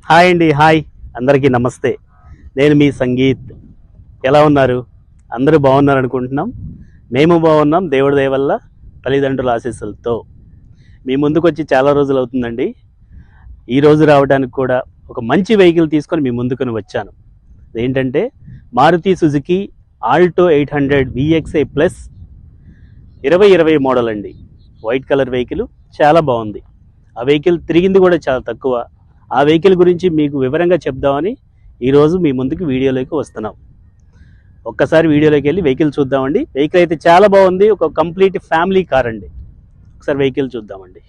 Hi అండి, hi అందరికీ నమస్తే. నేను మీ సంగీత్. ఎలా ఉన్నారు? అందరూ బాగున్నారు అనుకుంటున్నాం. మేము బాగున్నాం దేవుడి దయ వల్ల, తల్లిదండ్రుల ఆశీస్సులతో. మీ ముందుకు వచ్చి చాలా రోజులు అవుతుందండి. ఈరోజు రావడానికి కూడా ఒక మంచి వెహికల్ తీసుకొని మీ ముందుకొని వచ్చాను. ఏంటంటే Maruti Suzuki Alto 800 VXI plus 2020 model అండి. వైట్ కలర్ వెహికల్ చాలా బాగుంది. ఆ వెహికల్ తిరిగింది కూడా చాలా తక్కువ. ఆ వెహికల్ గురించి మీకు వివరంగా చెప్దామని ఈరోజు మీ ముందుకు వీడియోలోకి వస్తున్నాం. ఒక్కసారి వీడియోలోకి వెళ్ళి వెహికల్ చూద్దామండి. వెహికల్ అయితే చాలా బాగుంది. ఒక కంప్లీట్ ఫ్యామిలీ కార్ అండి. ఒకసారి వెహికల్ చూద్దామండి.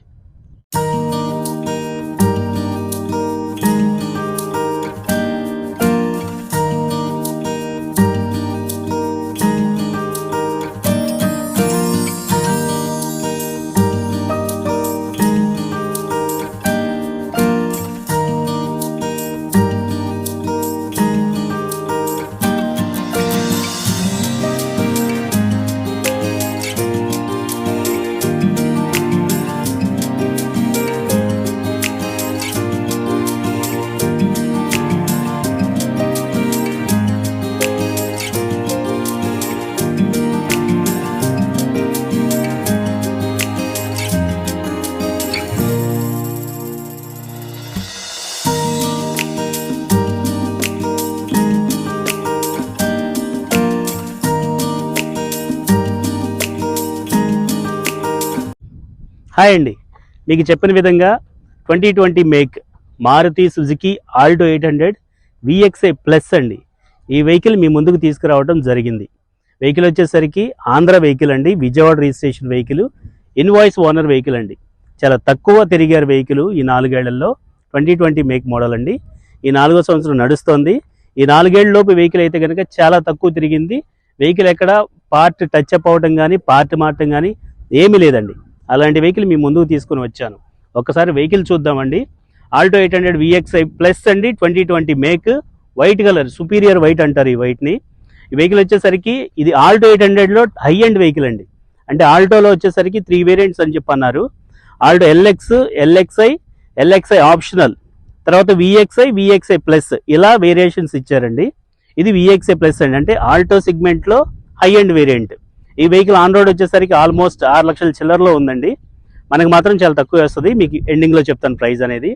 హాయ్ అండి, మీకు చెప్పిన విధంగా 2020 make Maruti Suzuki Alto 800 VXI plus అండి. ఈ వెహికల్ మీ ముందుకు తీసుకురావడం జరిగింది. వెహికల్ వచ్చేసరికి ఆంధ్ర వెహికల్ అండి, Vijayawada registration vehicle, invoice owner vehicle అండి. చాలా తక్కువ తిరిగారు వెహికల్ ఈ 4 ఏళ్లలో. 2020 మేక్ మోడల్ అండి. ఈ 4వ సంవత్సరం నడుస్తోంది. ఈ 4 ఏళ్ల లోపు వెహికల్ అయితే కనుక చాలా తక్కువ తిరిగింది. వెహికల్ ఎక్కడ పార్ట్ టచ్ అప్ అవడం కానీ పార్ట్ మార్చడం కానీ ఏమీ లేదండి. అలాంటి వెహికల్ మీ ముందుకు తీసుకుని వచ్చాను. ఒక్కసారి వెహికల్ చూద్దామండి. ఆల్టో 800 VXI ప్లస్ అండి, 2020 make, white colour, superior white అంటారు ఈ వైట్ని. ఈ వెహికల్ వచ్చేసరికి ఇది ఆల్టో 800లో హై ఎండ్ వెహికల్ అండి. అంటే ఆల్టోలో వచ్చేసరికి 3 వేరియంట్స్ అని చెప్పి అన్నారు. ఆల్టో LX, LXI ఆప్షనల్, తర్వాత VXI ప్లస్, ఇలా వేరియేషన్స్ ఇచ్చారండి. ఇది VXI ప్లస్ అండి, అంటే ఆల్టో సెగ్మెంట్లో హై ఎండ్ వేరియంట్. ఈ వెహికల్ ఆన్ రోడ్ వచ్చేసరికి ఆల్మోస్ట్ 6 లక్షల చిల్లరలో ఉందండి. మనకు మాత్రం చాలా తక్కువ వస్తుంది. మీకు ఎండింగ్లో చెప్తాను ప్రైస్ అనేది.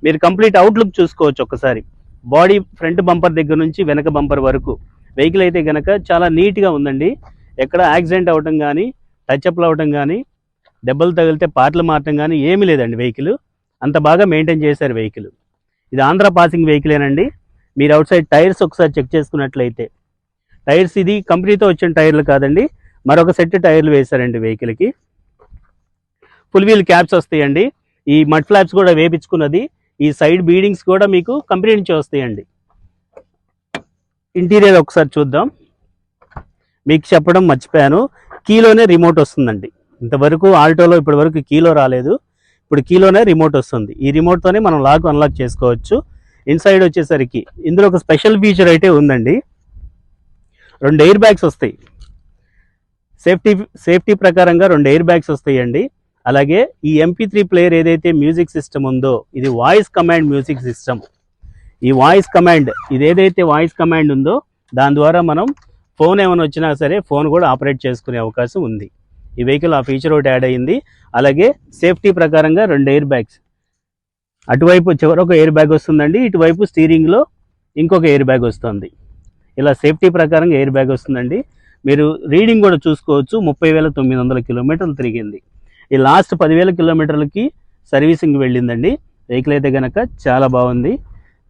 మీరు కంప్లీట్ అవుట్లుక్ చూసుకోవచ్చు ఒక్కసారి. బాడీ ఫ్రంట్ బంపర్ దగ్గర నుంచి వెనక బంపర్ వరకు వెహికల్ అయితే కనుక చాలా నీట్గా ఉందండి. ఎక్కడ యాక్సిడెంట్ అవ్వటం కానీ, టచ్అప్లు అవ్వటం కానీ, దెబ్బలు తగిలితే పార్ట్లు మారటం కానీ ఏమీ లేదండి. వెహికల్ అంత బాగా మెయింటైన్ చేశారు వెహికల్. ఇది ఆంధ్ర పాసింగ్ వెహికలేనండి. మీరు అవుట్ సైడ్ టైర్స్ ఒకసారి చెక్ చేసుకున్నట్లయితే, టైర్స్ ఇది కంపెనీతో వచ్చిన టైర్లు కాదండి, మరొక సెట్ టైర్లు వేశారండి వెహికల్కి. ఫుల్ వీల్ క్యాప్స్ వస్తాయండి. ఈ మడ్ ఫ్లాప్స్ కూడా వేపించుకున్నది. ఈ సైడ్ బీడింగ్స్ కూడా మీకు కంపెనీ నుంచి వస్తాయండి. ఇంటీరియర్ ఒకసారి చూద్దాం. మీకు చెప్పడం మర్చిపోయాను, కీలోనే రిమోట్ వస్తుందండి. ఇంతవరకు ఆల్టోలో ఇప్పటి వరకు కీలో రాలేదు. ఇప్పుడు కీలోనే రిమోట్ వస్తుంది. ఈ రిమోట్తోనే మనం లాక్ అన్లాక్ చేసుకోవచ్చు. ఇన్సైడ్ వచ్చేసరికి ఇందులో ఒక స్పెషల్ ఫీచర్ అయితే ఉందండి. 2 ఎయిర్ బ్యాగ్స్ వస్తాయి. సేఫ్టీ ప్రకారంగా 2 ఎయిర్ బ్యాగ్స్ వస్తాయండి. అలాగే ఈ MP3 ప్లేయర్ ఏదైతే మ్యూజిక్ సిస్టమ్ ఉందో, ఇది వాయిస్ కమాండ్ మ్యూజిక్ సిస్టమ్. ఈ వాయిస్ కమాండ్, ఇది ఏదైతే వాయిస్ కమాండ్ ఉందో దాని ద్వారా మనం ఫోన్ ఏమైనా వచ్చినా సరే ఫోన్ కూడా ఆపరేట్ చేసుకునే అవకాశం ఉంది. ఈ వెహికల్ ఆ ఫీచర్ ఒకటి యాడ్ అయ్యింది. అలాగే సేఫ్టీ ప్రకారంగా 2 ఎయిర్ బ్యాగ్స్, అటువైపు చివరొక ఎయిర్ బ్యాగ్ వస్తుందండి, ఇటువైపు స్టీరింగ్లో ఇంకొక ఎయిర్ బ్యాగ్ వస్తుంది. ఇలా సేఫ్టీ ప్రకారంగా ఎయిర్ బ్యాగ్ వస్తుందండి. మీరు రీడింగ్ కూడా చూసుకోవచ్చు. 30,900 కిలోమీటర్లు తిరిగింది. ఈ లాస్ట్ 10,000 కిలోమీటర్లకి సర్వీసింగ్ వెళ్ళిందండి. వెహికల్ అయితే కనుక చాలా బాగుంది.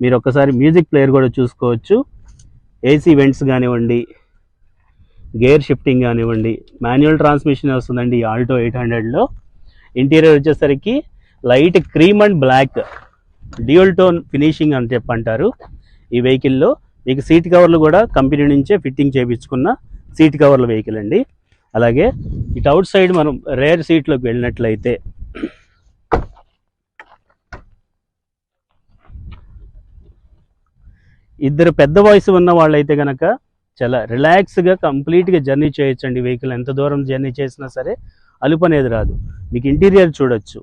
మీరు ఒక్కసారి మ్యూజిక్ ప్లేయర్ కూడా చూసుకోవచ్చు. AC వెంట్స్ కానివ్వండి, గేర్ షిఫ్టింగ్ కానివ్వండి, మాన్యువల్ ట్రాన్స్మిషన్ వస్తుందండి ఈ ఆల్టో 800లో. ఇంటీరియర్ వచ్చేసరికి light cream and black dual tone finishing అని చెప్పి అంటారు. ఈ వెహికల్లో మీకు సీట్ కవర్లు కూడా కంపెనీ నుంచే ఫిట్టింగ్ చేయించుకున్న సీట్ కవర్ల వెహికల్ అండి. అలాగే ఇటు అవుట్ సైడ్ మనం రేర్ సీట్లోకి వెళ్ళినట్లయితే ఇద్దరు పెద్ద వయసు ఉన్న వాళ్ళైతే కనుక చాలా రిలాక్స్గా కంప్లీట్గా జర్నీ చేయొచ్చండి. వెహికల్ ఎంత దూరం జర్నీ చేసినా సరే అలుపు అనేది రాదు. మీకు ఇంటీరియర్ చూడొచ్చు,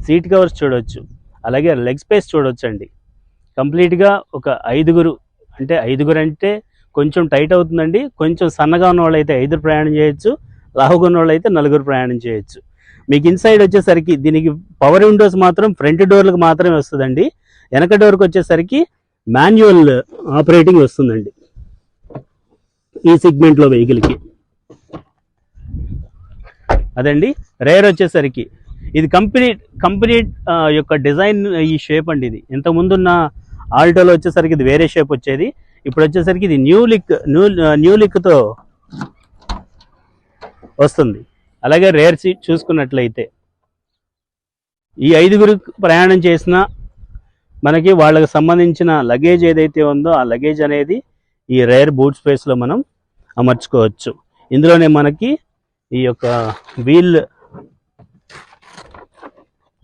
సీట్ కవర్స్ చూడొచ్చు, అలాగే లెగ్ స్పేస్ చూడొచ్చండి. కంప్లీట్గా ఒక ఐదుగురు అంటే కొంచెం టైట్ అవుతుందండి. కొంచెం సన్నగా ఉన్న వాళ్ళు అయితే 5 ప్రయాణం చేయొచ్చు, లావుగా ఉన్న వాళ్ళు అయితే 4 ప్రయాణం చేయొచ్చు. మీకు ఇన్సైడ్ వచ్చేసరికి దీనికి పవర్ విండోస్ మాత్రం ఫ్రంట్ డోర్లకు మాత్రమే వస్తుందండి. వెనక డోర్కి వచ్చేసరికి మాన్యువల్ ఆపరేటింగ్ వస్తుందండి ఈ సెగ్మెంట్లో వెహికల్కి. అదండి రేర్ వచ్చేసరికి ఇది కంప్లీట్ యొక్క డిజైన్ ఈ షేప్ అండి. ఇది ఇంతకుముందున్న ఆల్టోలో వచ్చేసరికి ఇది వేరే షేప్ వచ్చేది. ఇప్పుడు వచ్చేసరికి ఇది న్యూ లిక్తో వస్తుంది. అలాగే రేర్ సీట్ చూసుకున్నట్లయితే ఈ 5 ప్రయాణం చేసిన మనకి వాళ్ళకి సంబంధించిన లగేజ్ ఏదైతే ఉందో ఆ లగేజ్ అనేది ఈ రేర్ బూట్ స్పేస్లో మనం అమర్చుకోవచ్చు. ఇందులోనే మనకి ఈ యొక్క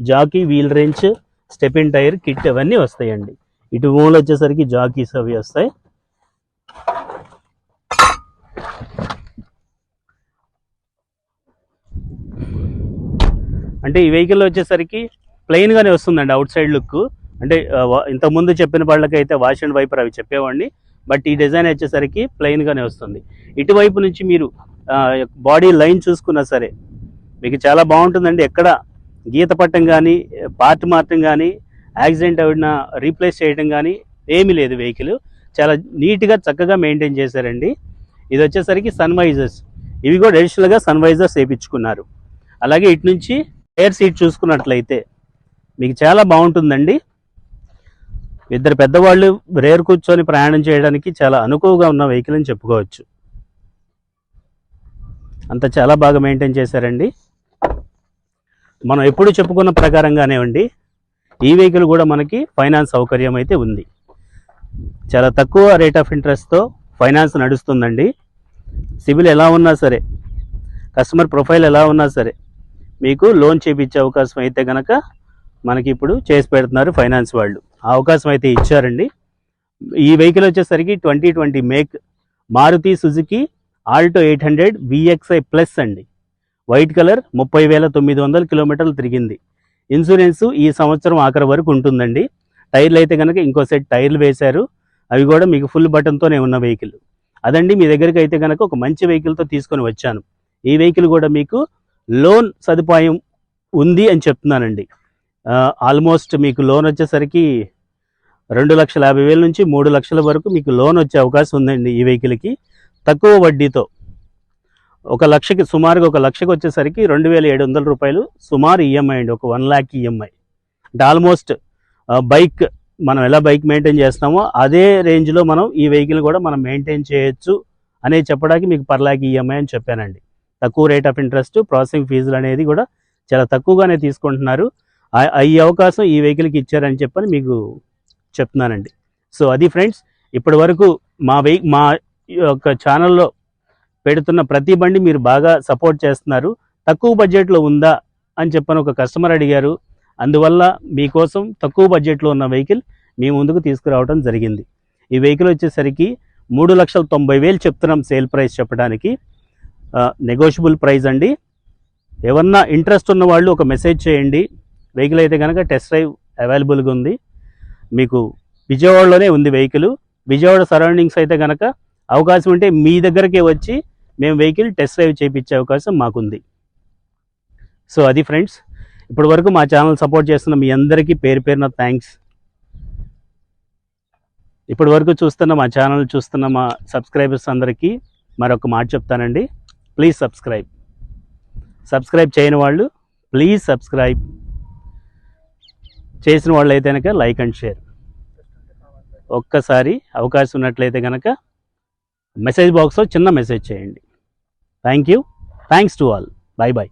jack, wheel wrench, stepney tyre kit అవన్నీ వస్తాయండి. ఇటు మూల వచ్చేసరికి జాకీస్ అవి వస్తాయి. అంటే ఈ వెహికల్ వచ్చేసరికి ప్లెయిన్గానే వస్తుందండి అవుట్ సైడ్ లుక్. అంటే ఇంతకుముందు చెప్పిన వాళ్ళకైతే వాష్ అండ్ వైపర్ అవి చెప్పేవాడిని, బట్ ఈ డిజైన్ వచ్చేసరికి ప్లెయిన్గానే వస్తుంది. ఇటువైపు నుంచి మీరు బాడీ లైన్ చూసుకున్నా సరే మీకు చాలా బాగుంటుందండి. ఎక్కడ గీత పట్టం కానీ, పార్ట్ మార్చడం కానీ, యాక్సిడెంట్ అయినా రీప్లేస్ చేయడం కానీ ఏమీ లేదు. వెహికల్ చాలా నీట్గా చక్కగా మెయింటైన్ చేశారండి. ఇది వచ్చేసరికి సన్ వైజర్స్, ఇవి కూడా అడిషనల్గా సన్ వైజర్స్ వేయించుకున్నారు. అలాగే ఇటు నుంచి ఎయిర్ సీట్ చూసుకున్నట్లయితే మీకు చాలా బాగుంటుందండి. 2 పెద్దవాళ్ళు రేర్ కూర్చొని ప్రయాణం చేయడానికి చాలా అనుకువగా ఉన్న వెహికల్ అని చెప్పుకోవచ్చు. అంత చాలా బాగా మెయింటైన్ చేశారండి. మనం ఎప్పుడు చెప్పుకున్న ప్రకారంగానే అండి ఈ వెహికల్ కూడా మనకి ఫైనాన్స్ సౌకర్యం అయితే ఉంది. చాలా తక్కువ రేట్ ఆఫ్ ఇంట్రెస్ట్తో ఫైనాన్స్ నడుస్తుందండి. సిబిల్ ఎలా ఉన్నా సరే, కస్టమర్ ప్రొఫైల్ ఎలా ఉన్నా సరే మీకు లోన్ చేయించే అవకాశం అయితే కనుక మనకి ఇప్పుడు చేసి పెడుతున్నారు ఫైనాన్స్ వాళ్ళు. ఆ అవకాశం అయితే ఇచ్చారండి. ఈ వెహికల్ వచ్చేసరికి 2020 make Maruti Suzuki Alto 800 VXI plus అండి. వైట్ కలర్, 30,900 కిలోమీటర్లు తిరిగింది. ఇన్సూరెన్స్ ఈ సంవత్సరం ఆఖరి వరకు ఉంటుందండి. టైర్లు అయితే కనుక ఇంకో సెట్ టైర్లు వేశారు. అవి కూడా మీకు ఫుల్ బటన్తోనే ఉన్న వెహికల్ అదండి. మీ దగ్గరికి అయితే కనుక ఒక మంచి వెహికల్తో తీసుకొని వచ్చాను. ఈ వెహికల్ కూడా మీకు లోన్ సదుపాయం ఉంది అని చెప్తున్నానండి. ఆల్మోస్ట్ మీకు లోన్ వచ్చేసరికి 2,50,000 నుంచి 3 లక్షల వరకు మీకు లోన్ వచ్చే అవకాశం ఉందండి ఈ వెహికల్కి. తక్కువ వడ్డీతో 1 లక్షకి, సుమారుగా 1 లక్షకి వచ్చేసరికి 2,700 రూపాయలు సుమారు ఈఎంఐ అండి. ఒక 1 lakh ఈఎంఐ అంటే ఆల్మోస్ట్ బైక్ మనం ఎలా బైక్ మెయింటైన్ చేస్తామో అదే రేంజ్లో మనం ఈ వెహికల్ కూడా మనం మెయింటైన్ చేయొచ్చు అనేది చెప్పడానికి మీకు 1 lakh ఈఎంఐ అని చెప్పానండి. తక్కువ రేట్ ఆఫ్ ఇంట్రెస్ట్, ప్రాసెసింగ్ ఫీజులు అనేది కూడా చాలా తక్కువగానే తీసుకుంటున్నారు. ఈ అవకాశం ఈ వెహికల్కి ఇచ్చారని చెప్పని మీకు చెప్తున్నానండి. సో అది ఫ్రెండ్స్, ఇప్పటి వరకు మా యొక్క ఛానల్లో పెడుతున్న ప్రతి బండి మీరు బాగా సపోర్ట్ చేస్తున్నారు. తక్కువ బడ్జెట్లో ఉందా అని చెప్పని ఒక కస్టమర్ అడిగారు. అందువల్ల మీకోసం తక్కువ బడ్జెట్లో ఉన్న వెహికల్ మీ ముందుకు తీసుకురావడం జరిగింది. ఈ వెహికల్ వచ్చేసరికి 3,90,000 చెప్తున్నాం సేల్ ప్రైస్ చెప్పడానికి. నెగోషియబుల్ ప్రైస్ అండి. ఏమన్నా ఇంట్రెస్ట్ ఉన్న వాళ్ళు ఒక మెసేజ్ చేయండి. వెహికల్ అయితే కనుక టెస్ట్ డ్రైవ్ అవైలబుల్గా ఉంది. మీకు విజయవాడలోనే ఉంది వెహికల్. విజయవాడ సరౌండింగ్స్ అయితే కనుక అవకాశం ఉంటే మీ దగ్గరకే వచ్చి మేము వెహికల్ టెస్ట్ డ్రైవ్ చేయించే అవకాశం మాకుంది. సో అది ఫ్రెండ్స్, ఇప్పటి వరకు మా ఛానల్ సపోర్ట్ చేస్తున్న మీ అందరికీ పేరు పేరున థ్యాంక్స్. ఇప్పటి వరకు మా ఛానల్ చూస్తున్న మా సబ్స్క్రైబర్స్ అందరికీ మరొక మాట చెప్తానండి. ప్లీజ్ సబ్స్క్రైబ్ చేయని వాళ్ళు ప్లీజ్ సబ్స్క్రైబ్, చేసిన వాళ్ళు అయితే కనుక లైక్ అండ్ షేర్. ఒక్కసారి అవకాశం ఉన్నట్లయితే కనుక మెసేజ్ బాక్స్లో చిన్న మెసేజ్ చేయండి. Thanks to all. బై.